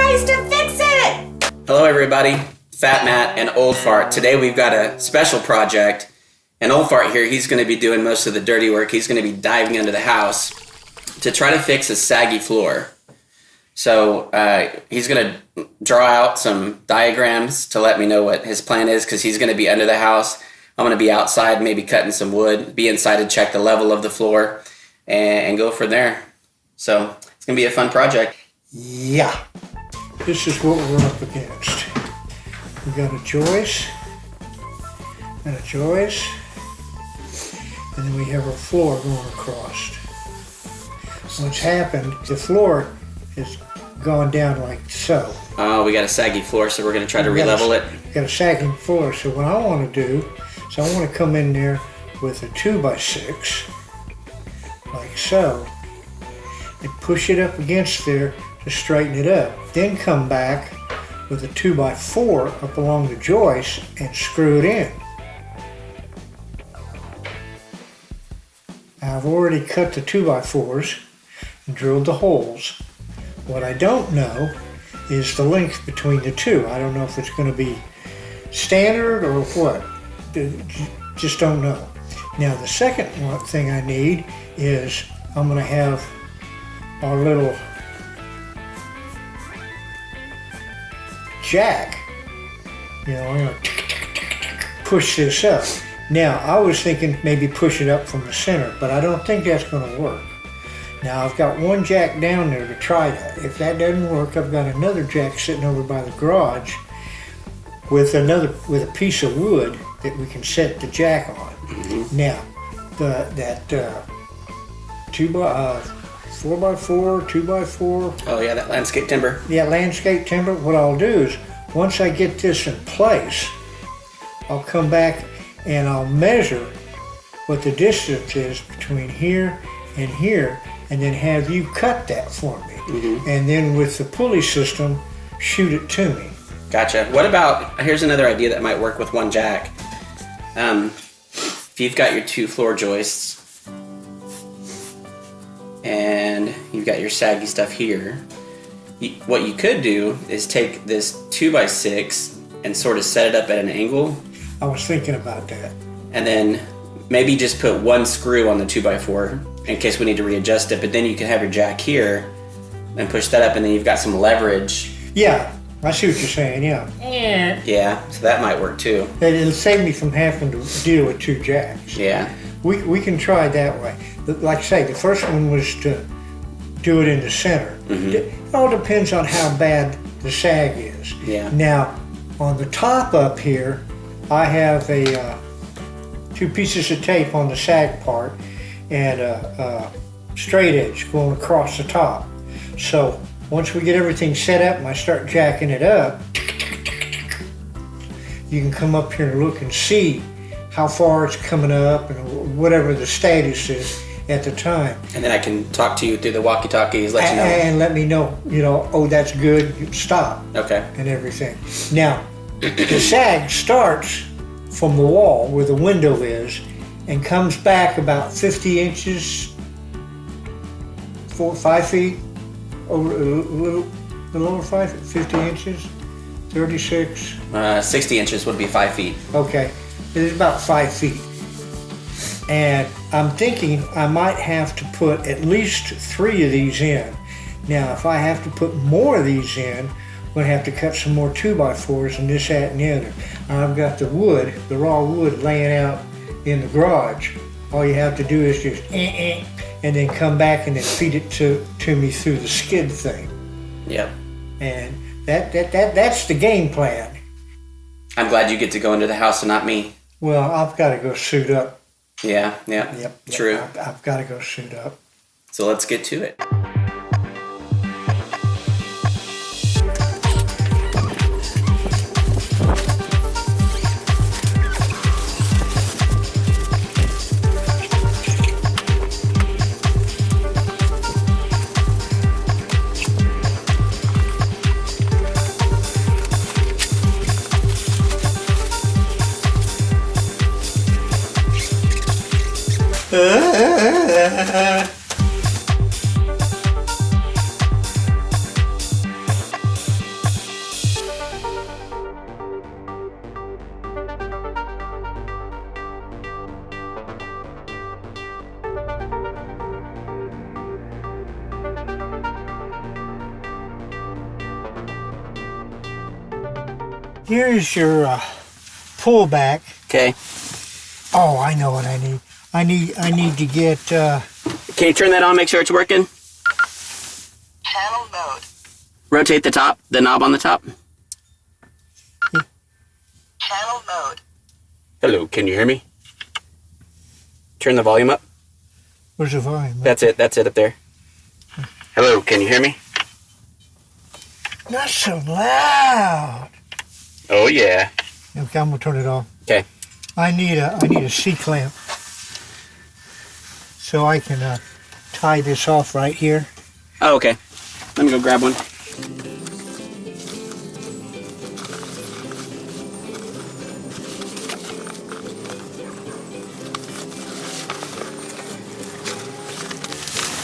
guys to fix it! Hello everybody, FatMat and OldFart. Today we've got a special project, and OldFart here, he's going to be doing most of the dirty work. He's going to be diving under the house to try to fix a saggy floor. So he's going to draw out some diagrams to let me know what his plan is, because he's going to be under the house. I'm going to be outside, maybe cutting some wood, be inside to check the level of the floor, and go from there. So it's going to be a fun project. Yeah, this is what we're up against. We got a joist, and a joist, and then we have our floor going across. What's happened, the floor has gone down like so. Oh, we got a saggy floor, so we're going to try to re-level it. Got a sagging floor, so what I want to do is I want to come in there with a 2x6, like so, and push it up against there to straighten it up. Then come back with a 2x4 up along the joist and screw it in. I've already cut the 2x4s and drilled the holes. What I don't know is the length between the two. I don't know if it's going to be standard or what. Just don't know. Now the second thing I need is I'm going to have our little jack. You know, I'm going to push this up. Now I was thinking maybe push it up from the center, but I don't think that's going to work. Now I've got one jack down there to try that. If that doesn't work, I've got another jack sitting over by the garage with a piece of wood that we can set the jack on. Mm-hmm. Now that 4x4, 2x4. Oh yeah, that landscape timber. Yeah, landscape timber. What I'll do is once I get this in place, I'll come back and I'll measure what the distance is between here and here, and then have you cut that for me. Mm-hmm. And then with the pulley system, shoot it to me. Gotcha. What about, here's another idea that might work with one jack. If you've got your two floor joists and you've got your saggy stuff here, what you could do is take this 2x6 and sort of set it up at an angle. I was thinking about that. And then maybe just put one screw on the 2x4 in case we need to readjust it, but then you can have your jack here and push that up, and then you've got some leverage. Yeah, I see what you're saying, yeah. Yeah, so that might work too. It'll save me from having to deal with two jacks. Yeah. We can try it that way. Like I say, the first one was to do it in the center. Mm-hmm. It all depends on how bad the sag is. Yeah. Now, on the top up here, I have two pieces of tape on the sag part and a straight edge going across the top. So once we get everything set up and I start jacking it up, you can come up here and look and see how far it's coming up and whatever the status is at the time. And then I can talk to you through the walkie-talkies, let you know. And let me know, oh, that's good, you stop. Okay. And everything. Now, the sag starts from the wall where the window is and comes back about 50 inches, 5 feet, over a little over 50 inches, 36. 60 inches would be 5 feet. Okay, it's about 5 feet. And I'm thinking I might have to put at least 3 of these in. Now, if I have to put more of these in, I'm going to have to cut some more 2x4s and this, that, and the other. I've got the wood, the raw wood laying out in the garage. All you have to do is just and then come back and then feed it to me through the skid thing. Yep. And that's the game plan. I'm glad you get to go into the house and not me. Well, I've got to go suit up. Yeah. Yep. True. I've got to go suit up. So let's get to it. Here's your pullback. Okay. Oh, I know what I need. I need to get. Can you turn that on? Make sure it's working. Channel mode. Rotate the knob on the top. Channel mode. Hello, can you hear me? Turn the volume up. Where's the volume? That's it up there. Hello, can you hear me? Not so loud. Oh yeah. Okay, I'm gonna turn it off. Okay. I need a C-clamp so I can tie this off right here. Oh, okay. Let me go grab one.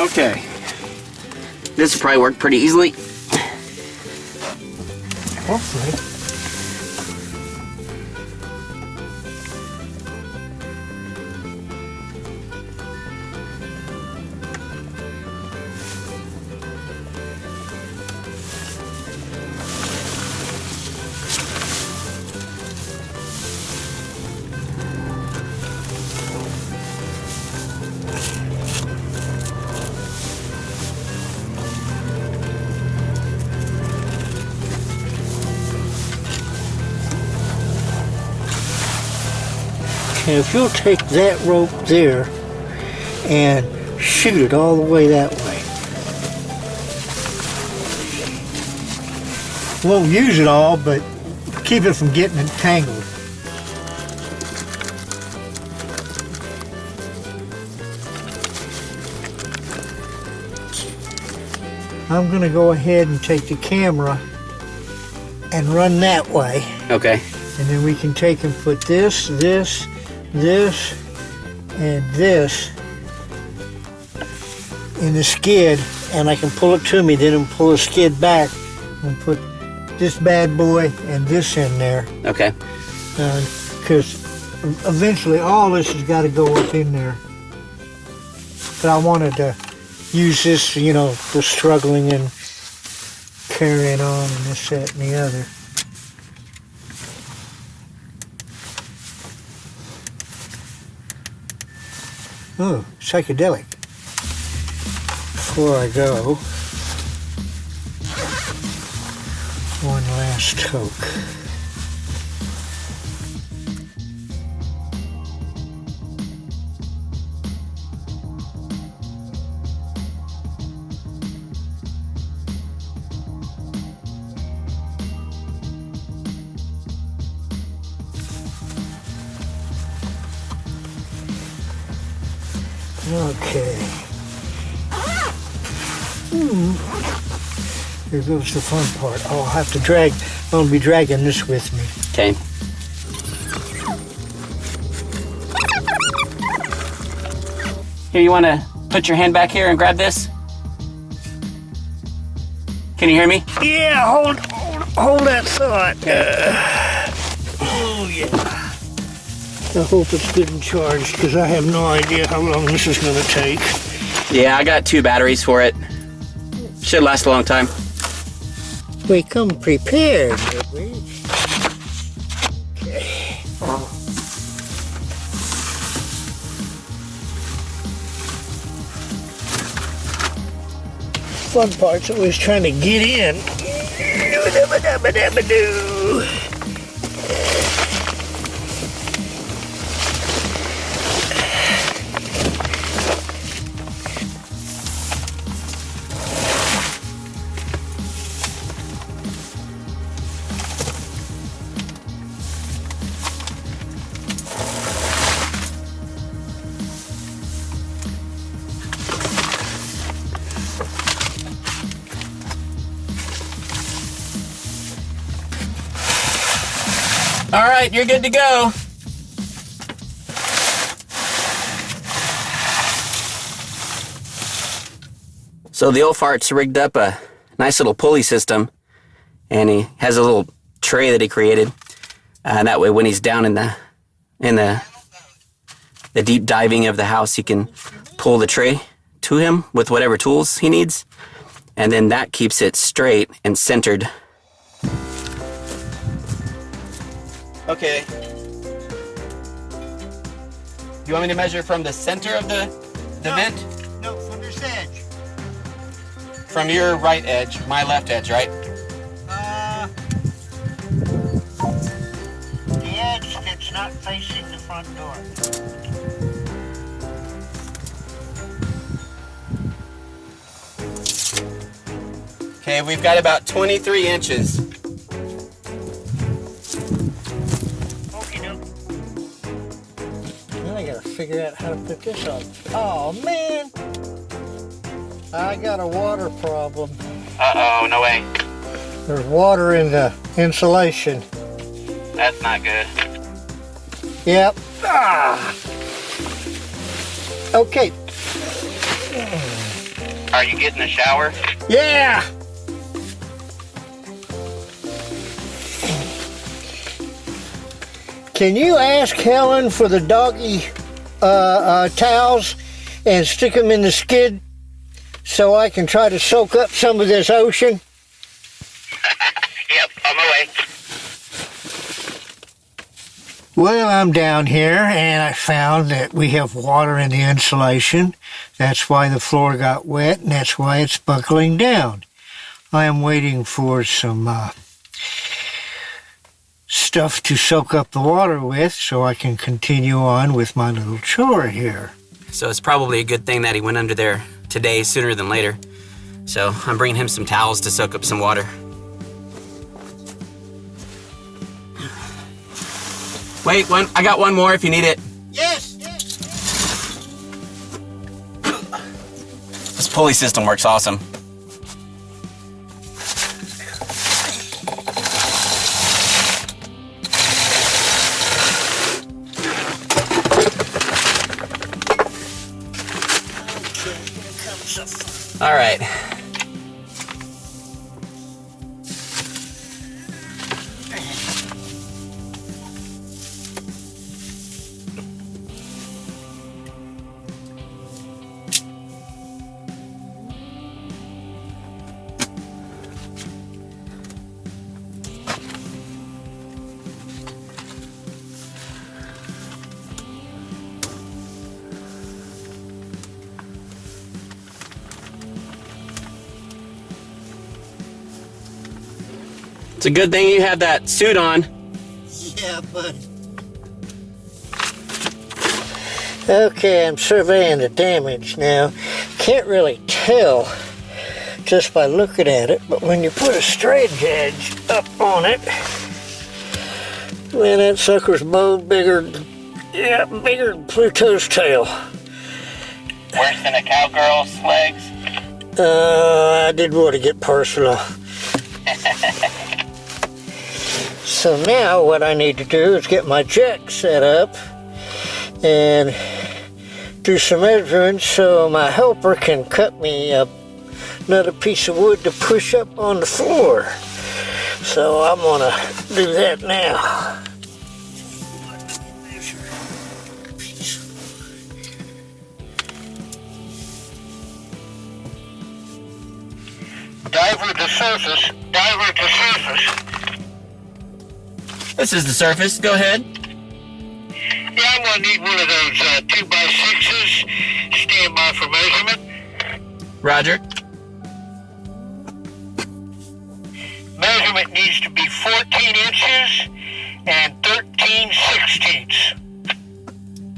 Okay. This will probably work pretty easily. Hopefully. And if you'll take that rope there and shoot it all the way that way. Won't use it all, but keep it from getting entangled. I'm going to go ahead and take the camera and run that way. Okay. And then we can take and put this, this, and this in the skid, and I can pull it to me, then and pull the skid back and put this bad boy and this in there. Okay. Because eventually all this has got to go up in there. But I wanted to use this, you know, for struggling and carrying on and this, that, and the other. Oh, psychedelic. Before I go, one last toke. Okay. Here goes the fun part. I'll have to drag, I'm going to be dragging this with me. Okay. Here, you want to put your hand back here and grab this? Can you hear me? Yeah, hold that thought. Oh, yeah. I hope it's good and charged, because I have no idea how long this is going to take. Yeah, I got 2 batteries for it. Should last a long time. We come prepared, did we? Okay. Fun part's always trying to get in. All right, you're good to go. So the OldFart's rigged up a nice little pulley system, and he has a little tray that he created. That way, when he's down in the deep diving of the house, he can pull the tray to him with whatever tools he needs, and then that keeps it straight and centered. Okay. You want me to measure from the center of the vent? No, from this edge. From your right edge, my left edge, right? The edge that's not facing the front door. Okay, we've got about 23 inches. Okay, no. Now I gotta figure out how to put this on. Oh man! I got a water problem. Uh-oh, no way. There's water in the insulation. That's not good. Yep. Ah. Okay. Are you getting a shower? Yeah! Can you ask Helen for the doggy towels and stick them in the skid so I can try to soak up some of this ocean? Yep, on my way. Well, I'm down here and I found that we have water in the insulation. That's why the floor got wet and that's why it's buckling down. I am waiting for some stuff to soak up the water with so I can continue on with my little chore here. So it's probably a good thing that he went under there today sooner than later. So I'm bringing him some towels to soak up some water. Wait, I got one more if you need it. Yes! This pulley system works awesome. All right. It's a good thing you have that suit on. Yeah, but... Okay, I'm surveying the damage now. Can't really tell just by looking at it, but when you put a straight edge up on it, man, that sucker's bowed bigger than Pluto's tail. Worse than a cowgirl's legs? I didn't want to get personal. So now what I need to do is get my jack set up and do some measurements so my helper can cut me another piece of wood to push up on the floor. So I'm gonna do that now. Diver to surface, diver to surface. This is the surface. Go ahead. Yeah, I'm gonna need one of those 2x6s. Stand by for measurement. Roger. Measurement needs to be 14 inches and 13/16.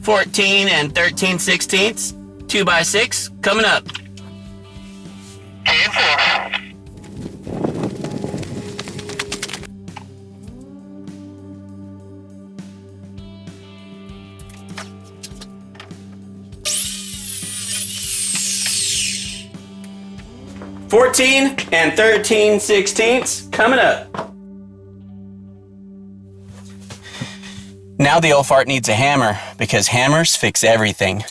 14 and 13/16. 2x6 coming up. 10-4. $14 and 13/16 coming up. Now the OldFart needs a hammer because hammers fix everything.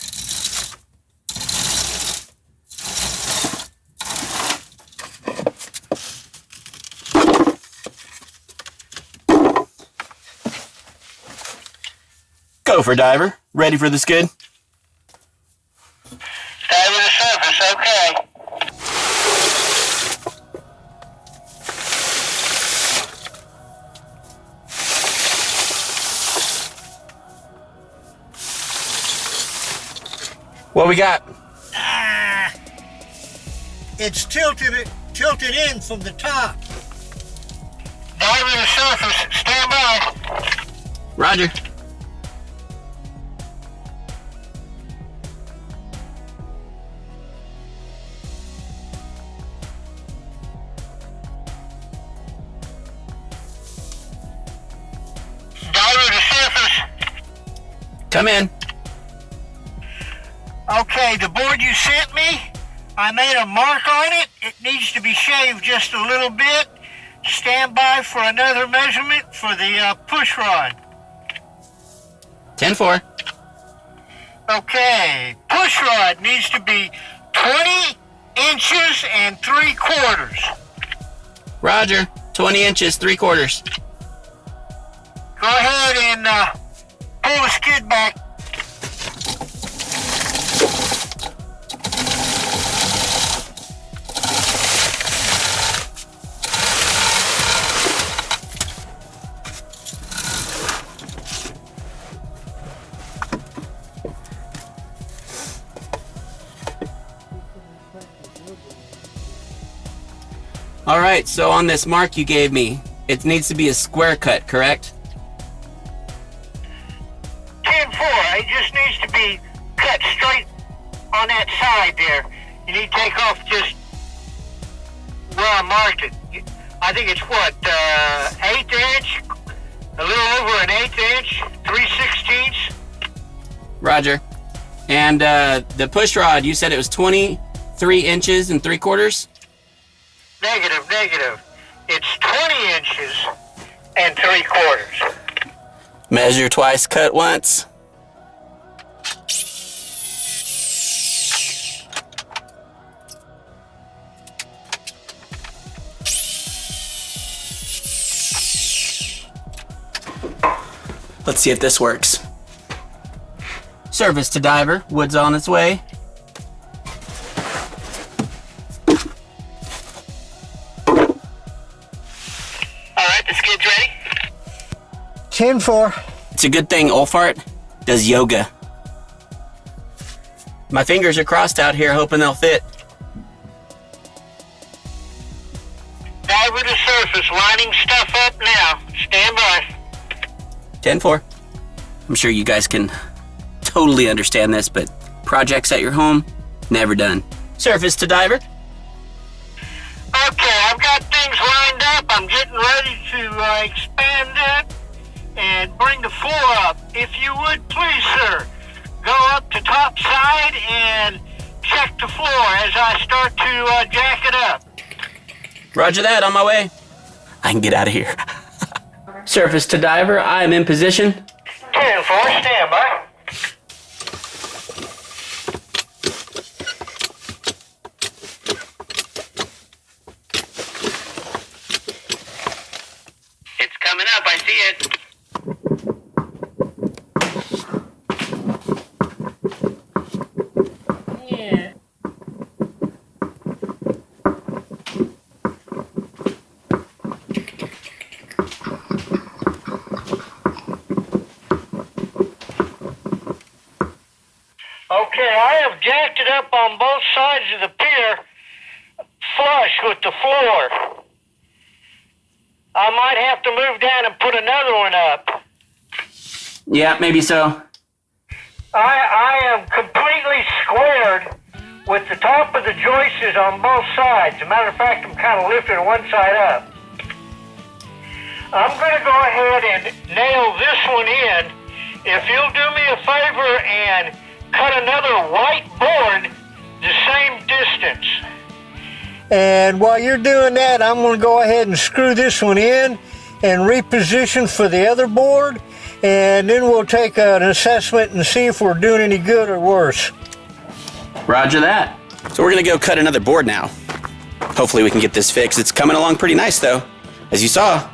Go for diver. Ready for the skid? Diver to surface, okay. What we got? It's tilted in from the top. Dive to the surface. Stand by. Roger. Dive to the surface. Come in. Okay, the board you sent me, I made a mark on it. It needs to be shaved just a little bit. Stand by for another measurement for the push rod. 10-4. Okay, push rod needs to be 20 inches and 3/4. Roger. 20 inches, 3/4. Go ahead and pull the skid back. All right, so on this mark you gave me, it needs to be a square cut, correct? 10-4. It just needs to be cut straight on that side there. You need to take off just where I marked it. I think it's what, 1/8 inch? A little over an 1/8 inch, 3/16. Roger. And the push rod, you said it was 23 inches and 3/4? Negative. It's 20 inches and 3/4. Measure twice, cut once. Let's see if this works. Service to diver. Wood's on its way. Alright, the skid's ready. 10-4. It's a good thing OldFart does yoga. My fingers are crossed out here, hoping they'll fit. Dive to the surface, lining stuff up now. Stand by. 10-4. I'm sure you guys can totally understand this, but projects at your home, never done. Surface to diver. Okay, I've got things lined up. I'm getting ready to expand that and bring the floor up. If you would, please, sir, go up to top side and check the floor as I start to jack it up. Roger that, on my way. I can get out of here. Surface to diver, I am in position. 10-4, stand by. It's coming up, I see it. Okay, I have jacked it up on both sides of the pier, flush with the floor. I might have to move down and put another one up. Yeah, maybe so. I am completely squared with the top of the joists on both sides. As a matter of fact, I'm kind of lifting one side up. I'm going to go ahead and nail this one in. If you'll do me a favor and cut another white board the same distance. And while you're doing that, I'm going to go ahead and screw this one in and reposition for the other board, and then we'll take an assessment and see if we're doing any good or worse. Roger that. So we're gonna go cut another board now. Hopefully we can get this fixed. It's coming along pretty nice though, as you saw.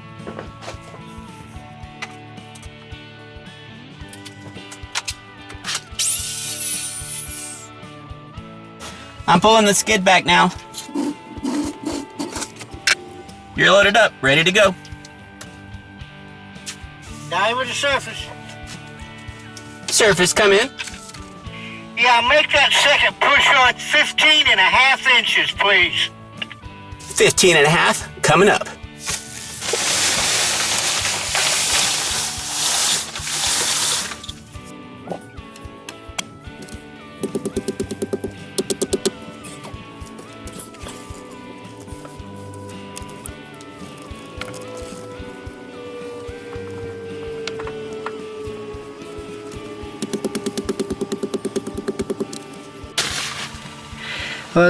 I'm pulling the skid back now. You're loaded up, ready to go. Dive with the surface. Surface, come in. Yeah, Yeah, make that second push rod 15.5 inches, please. 15.5 coming up.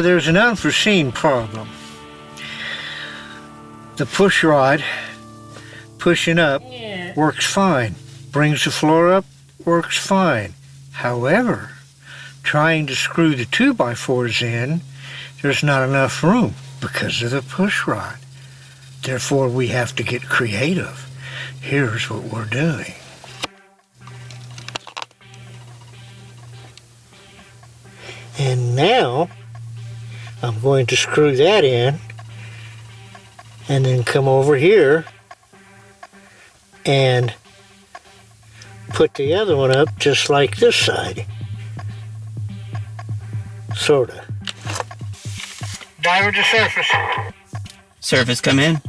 There's an unforeseen problem. The push rod pushing up works fine. Brings the floor up, works fine. However, trying to screw the 2x4s in, there's not enough room because of the push rod. Therefore, we have to get creative. Here's what we're doing. And now, I'm going to screw that in and then come over here and put the other one up just like this side. Sorta. Diver to surface. Surface come in.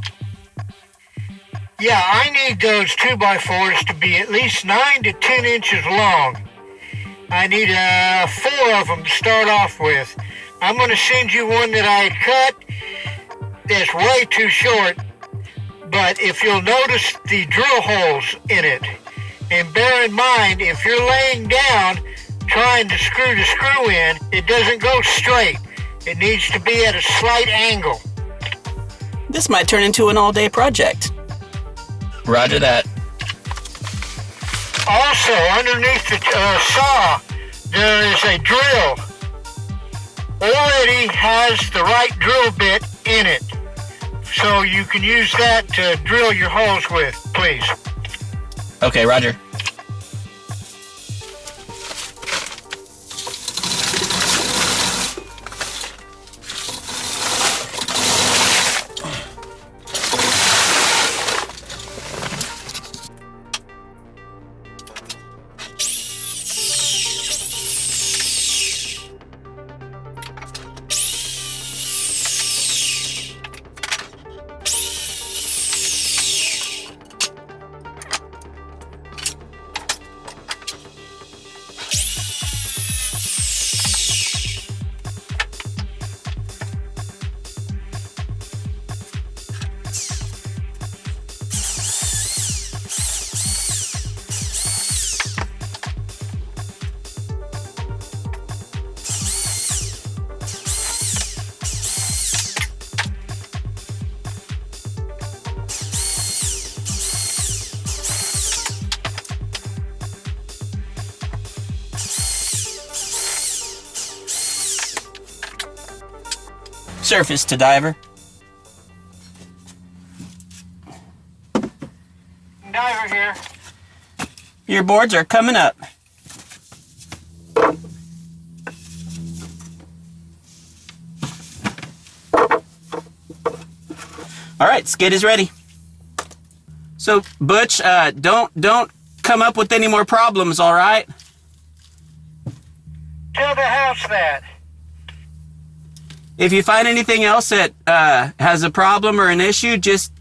Yeah, I need those 2x4s to be at least 9 to 10 inches long. I need 4 of them to start off with. I'm going to send you one that I had cut that's way too short, but if you'll notice the drill holes in it, and bear in mind, if you're laying down trying to screw the screw in, it doesn't go straight. It needs to be at a slight angle. This might turn into an all-day project. Roger that. Also, underneath the saw, there is a drill. Already has the right drill bit in it. So you can use that to drill your holes with, please. Okay, roger. Surface to diver. Diver here. Your boards are coming up. All right, skid is ready. So Butch, don't come up with any more problems, all right? Tell the house that. If you find anything else that has a problem or an issue, just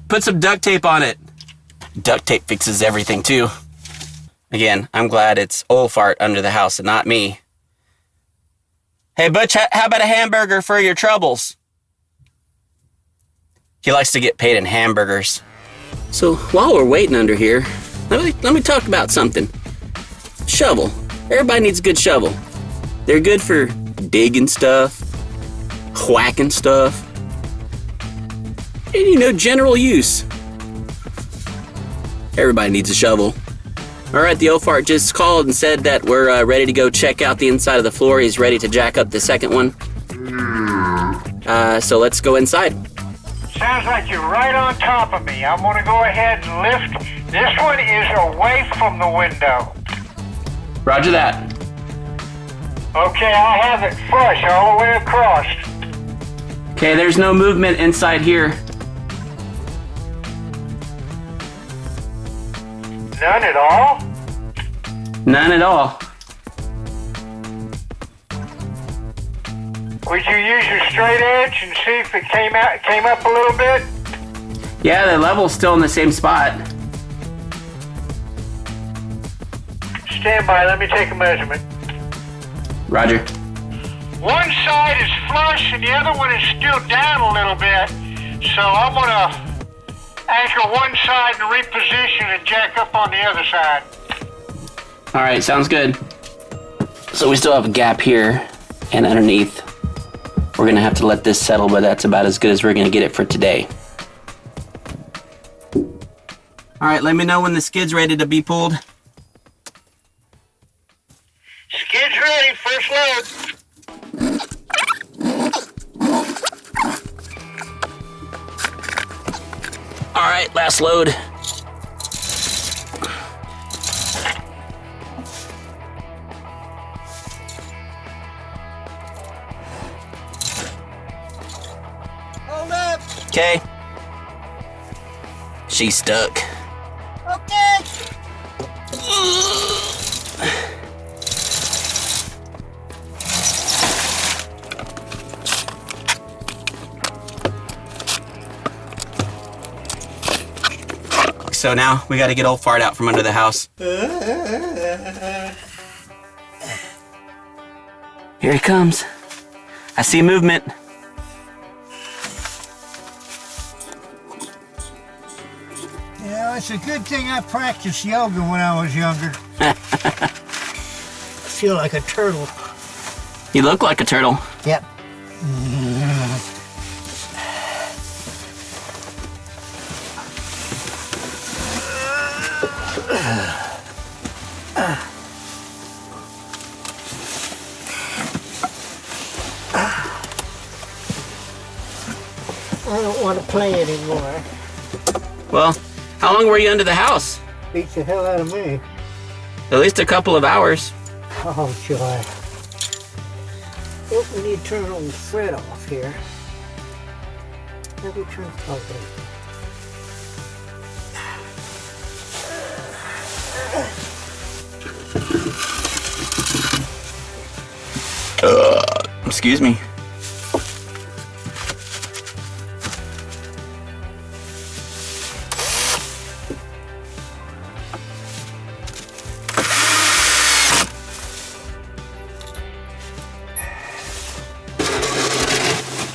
put some duct tape on it. Duct tape fixes everything too. Again, I'm glad it's OldFart under the house and not me. Hey Butch, how about a hamburger for your troubles? He likes to get paid in hamburgers. So while we're waiting under here, let me talk about something. Shovel. Everybody needs a good shovel. They're good for digging stuff, whacking stuff, and general use. Everybody needs a shovel. All right, the OldFart just called and said that we're ready to go check out the inside of the floor. He's ready to jack up the second one. So let's go inside. Sounds like you're right on top of me. I'm going to go ahead and lift. This one is away from the window. Roger that. Okay, I'll have it flush all the way across. Okay, there's no movement inside here. None at all? None at all. Would you use your straight edge and see if it came up a little bit? Yeah, the level's still in the same spot. Stand by, let me take a measurement. Roger. One side is flush and the other one is still down a little bit. So I'm gonna anchor one side and reposition and jack up on the other side. All right, sounds good. So we still have a gap here and underneath. We're gonna have to let this settle, but that's about as good as we're gonna get it for today. All right, let me know when the skid's ready to be pulled. Skid's ready, first load. All right, last load. Hold up. Okay. She's stuck. Okay. So now we got to get OldFart out from under the house. Here he comes. I see movement. Yeah, it's a good thing I practiced yoga when I was younger. I feel like a turtle. You look like a turtle. Yep. I don't want to play anymore. Well, how long were you under the house? Beats the hell out of me. At least a couple of hours. Oh, joy. Oh, we need to turn on the thread off here. Maybe turn it off. Excuse me.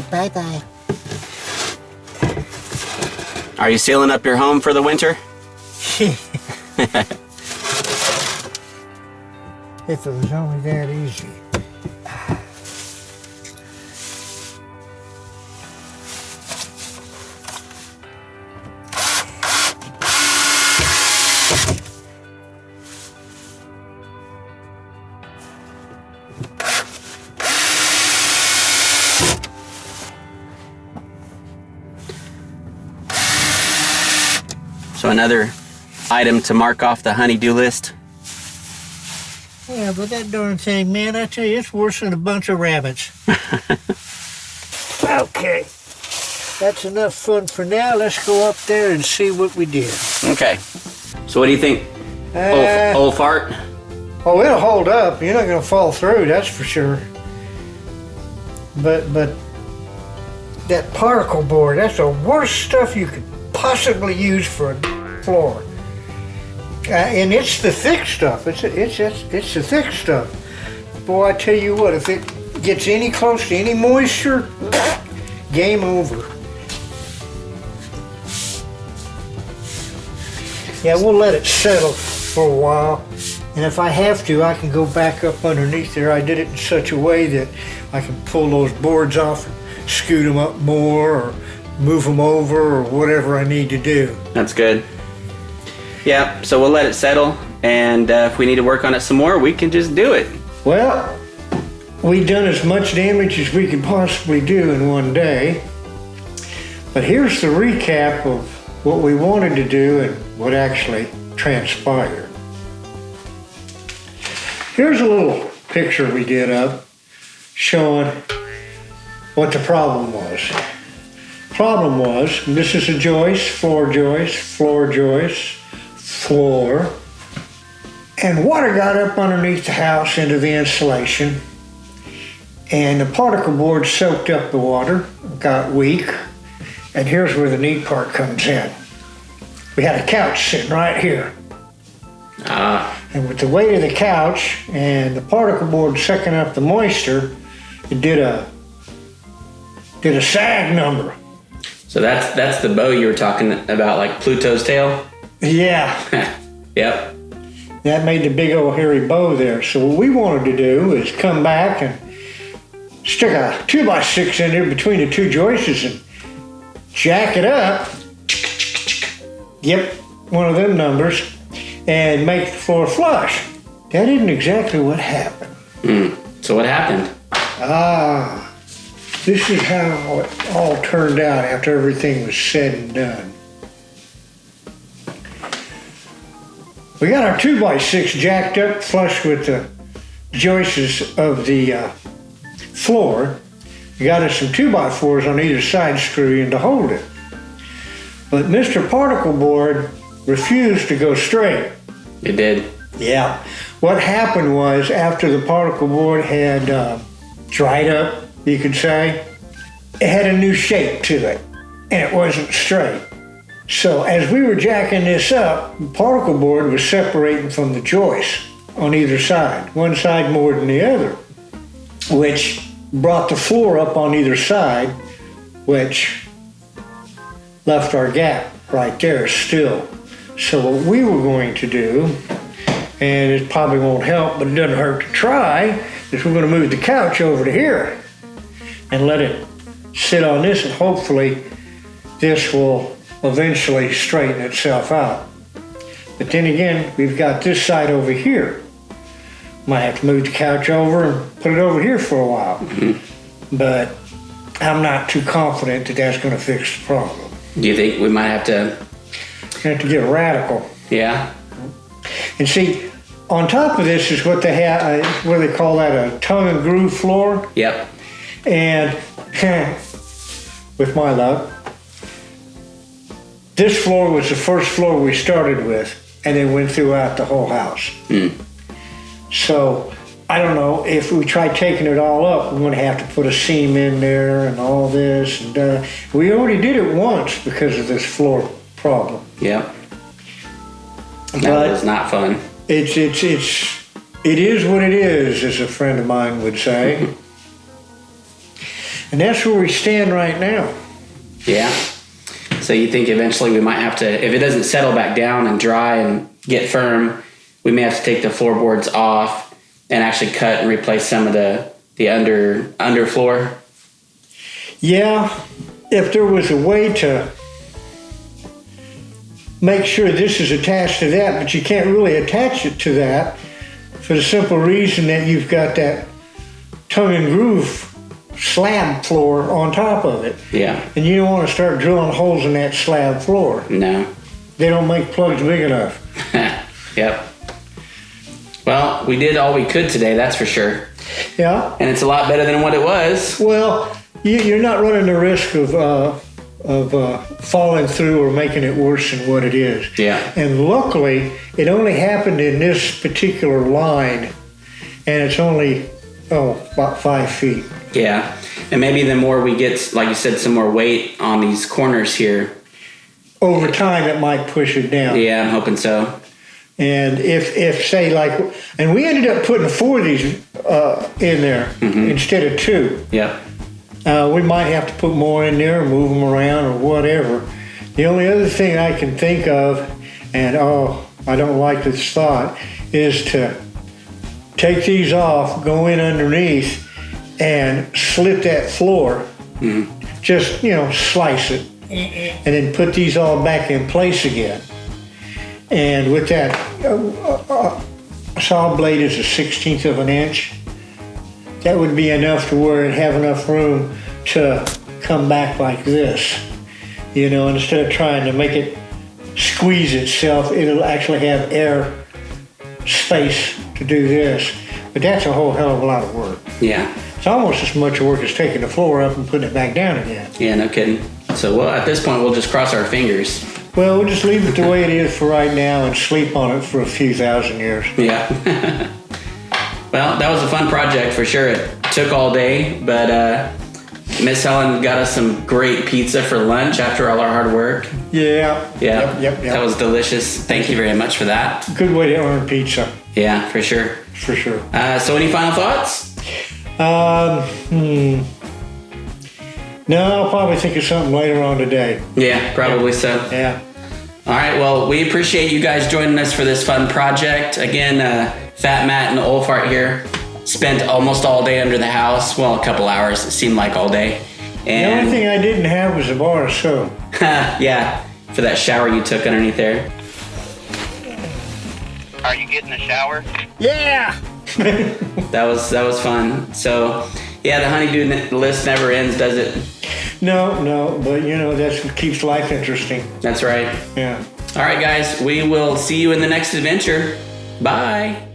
Bye-bye. Are you sealing up your home for the winter? If it was only that easy. So another item to mark off the honey-do list. Yeah, but that darn thing, man, I tell you, it's worse than a bunch of rabbits. Okay. That's enough fun for now. Let's go up there and see what we did. Okay. So what do you think? OldFart? Oh, it'll hold up. You're not going to fall through, that's for sure. But that particle board, that's the worst stuff you could possibly use for a floor. And it's the thick stuff. It's the thick stuff. Boy, I tell you what, if it gets any close to any moisture, game over. Yeah, we'll let it settle for a while. And if I have to, I can go back up underneath there. I did it in such a way that I can pull those boards off and scoot them up more or move them over or whatever I need to do. That's good. Yeah, so we'll let it settle, and if we need to work on it some more, we can just do it. Well, we've done as much damage as we could possibly do in one day. But here's the recap of what we wanted to do and what actually transpired. Here's a little picture we did up showing what the problem was. Problem was, this is a joist, floor, and water got up underneath the house into the insulation, and the particle board soaked up the water, got weak, and here's where the neat part comes in. We had a couch sitting right here. And with the weight of the couch and the particle board sucking up the moisture, it did a sag number. So that's the bow you were talking about, like Pluto's tail? Yeah. Yep. That made the big old hairy bow there. So what we wanted to do is come back and stick a 2x6 in there between the two joists and jack it up. Yep, one of them numbers, and make the floor flush. That isn't exactly what happened. So what happened? This is how it all turned out after everything was said and done. We got our 2x6 jacked up flush with the joists of the floor. We got us some 2x4s on either side screw-in to hold it. But Mr. Particle Board refused to go straight. It did. Yeah. What happened was after the particle board had dried up, you could say, it had a new shape to it, and it wasn't straight. So as we were jacking this up, the particle board was separating from the joists on either side, one side more than the other, which brought the floor up on either side, which left our gap right there still. So what we were going to do, and it probably won't help, but it doesn't hurt to try, is we're going to move the couch over to here and let it sit on this, and hopefully this will eventually straighten itself out. But then again, we've got this side over here. Might have to move the couch over and put it over here for a while. But I'm not too confident that that's going to fix the problem. Do you think we might have to get radical? Yeah. And see, on top of this is what they have, what do they call that, a tongue and groove floor? Yep. And with my luck, this floor was the first floor we started with, and it went throughout the whole house. So I don't know, if we try taking it all up, we're going to have to put a seam in there and all this. And we already did it once because of this floor problem. Yep. That was not fun. It is what it is, as a friend of mine would say. And that's where we stand right now. Yeah. So you think eventually we might have to, if it doesn't settle back down and dry and get firm, we may have to take the floorboards off and actually cut and replace some of the underfloor? Yeah, if there was a way to make sure this is attached to that, but you can't really attach it to that for the simple reason that you've got that tongue and groove slab floor on top of it. Yeah. And you don't want to start drilling holes in that slab floor. No. They don't make plugs big enough. Yep. Well, we did all we could today, that's for sure. Yeah. And it's a lot better than what it was. Well, you're not running the risk of falling through or making it worse than what it is. Yeah. And luckily, it only happened in this particular line, and it's only, about 5 feet. Yeah. And maybe the more we get, like you said, some more weight on these corners here. Over time, it might push it down. Yeah, I'm hoping so. And if say like, and we ended up putting 4 of these in there instead of 2. Yeah. We might have to put more in there, move them around or whatever. The only other thing I can think of, and I don't like this thought, is to take these off, go in underneath, and slit that floor. Just, slice it, and then put these all back in place again. And with that, saw blade is a 1/16 of an inch. That would be enough to where it'd have enough room to come back like this. Instead of trying to make it squeeze itself, it'll actually have air space to do this. But that's a whole hell of a lot of work. Yeah. It's almost as much work as taking the floor up and putting it back down again. Yeah, no kidding. So at this point, we'll just cross our fingers. Well, we'll just leave it the way it is for right now and sleep on it for a few thousand years. Yeah. Well, that was a fun project for sure. It took all day, but Miss Helen got us some great pizza for lunch after all our hard work. Yeah. Yeah. Yep. That was delicious. Thank you very much for that. Good way to earn pizza. Yeah, for sure. For sure. So any final thoughts? No, I'll probably think of something later on today. Yeah, probably so. Yeah. All right, well, we appreciate you guys joining us for this fun project. Again, FatMat and OldFart here spent almost all day under the house. Well, a couple hours. It seemed like all day. And The only thing I didn't have was a bar of soap. yeah, for that shower you took underneath there. Are you getting a shower? Yeah. That was fun. So, yeah, the honeydew list never ends, does it? No, but that's what keeps life interesting. That's right. Yeah. All right, guys, we will see you in the next adventure. Bye.